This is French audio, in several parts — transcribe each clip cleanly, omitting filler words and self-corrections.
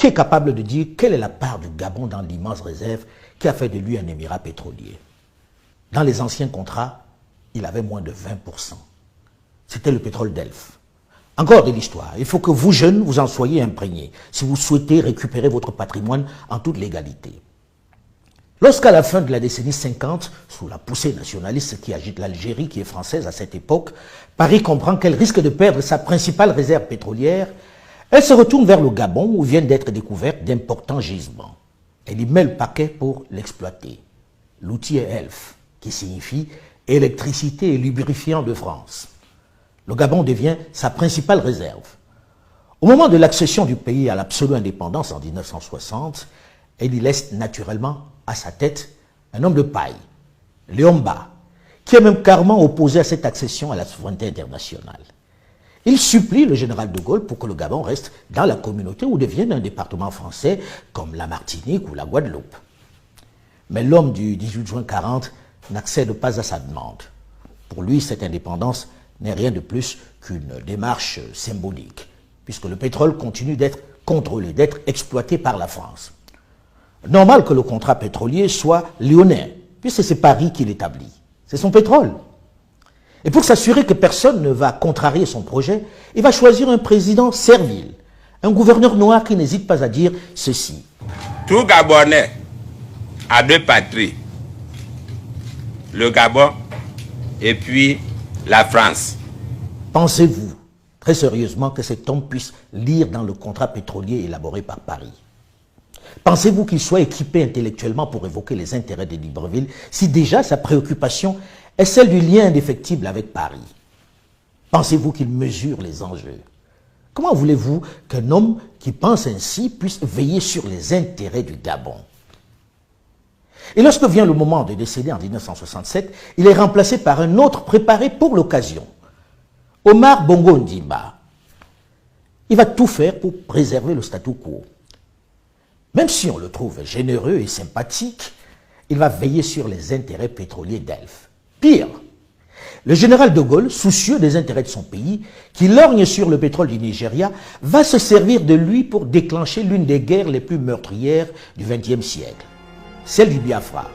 Qui est capable de dire quelle est la part du Gabon dans l'immense réserve qui a fait de lui un émirat pétrolier? Dans les anciens contrats, il avait moins de 20%. C'était le pétrole d'Elf. Encore de l'histoire. Il faut que vous, jeunes, vous en soyez imprégnés si vous souhaitez récupérer votre patrimoine en toute légalité. Lorsqu'à la fin de la décennie 50, sous la poussée nationaliste qui agite l'Algérie, qui est française à cette époque, Paris comprend qu'elle risque de perdre sa principale réserve pétrolière, elle se retourne vers le Gabon où viennent d'être découvertes d'importants gisements. Elle y met le paquet pour l'exploiter. L'outil est ELF, qui signifie électricité et lubrifiant de France. Le Gabon devient sa principale réserve. Au moment de l'accession du pays à l'absolue indépendance en 1960, elle y laisse naturellement à sa tête un homme de paille, Léomba, qui est même carrément opposé à cette accession à la souveraineté internationale. Il supplie le général de Gaulle pour que le Gabon reste dans la communauté ou devienne un département français comme la Martinique ou la Guadeloupe. Mais l'homme du 18 juin 40 n'accède pas à sa demande. Pour lui, cette indépendance n'est rien de plus qu'une démarche symbolique, puisque le pétrole continue d'être contrôlé, d'être exploité par la France. Normal que le contrat pétrolier soit lyonnais, puisque c'est Paris qui l'établit. C'est son pétrole. Et pour s'assurer que personne ne va contrarier son projet, il va choisir un président servile, un gouverneur noir qui n'hésite pas à dire ceci. Tout Gabonais a deux patries, le Gabon et puis la France. Pensez-vous, très sérieusement, que cet homme puisse lire dans le contrat pétrolier élaboré par Paris? Pensez-vous qu'il soit équipé intellectuellement pour évoquer les intérêts de Libreville si déjà sa préoccupation est celle du lien indéfectible avec Paris? Pensez-vous qu'il mesure les enjeux? Comment voulez-vous qu'un homme qui pense ainsi puisse veiller sur les intérêts du Gabon? Et lorsque vient le moment de décéder en 1967, il est remplacé par un autre préparé pour l'occasion, Omar Bongo Ondimba. Il va tout faire pour préserver le statu quo. Même si on le trouve généreux et sympathique, il va veiller sur les intérêts pétroliers d'Elf. Pire, le général de Gaulle, soucieux des intérêts de son pays, qui lorgne sur le pétrole du Nigeria, va se servir de lui pour déclencher l'une des guerres les plus meurtrières du XXe siècle, celle du Biafra.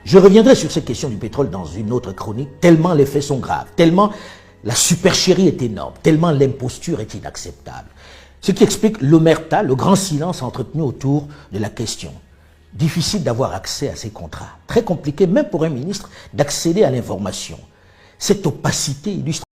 Je reviendrai sur cette question du pétrole dans une autre chronique, tellement les faits sont graves, tellement la supercherie est énorme, tellement l'imposture est inacceptable. Ce qui explique l'omerta, le grand silence entretenu autour de la question. Difficile d'avoir accès à ces contrats. Très compliqué, même pour un ministre, d'accéder à l'information. Cette opacité illustre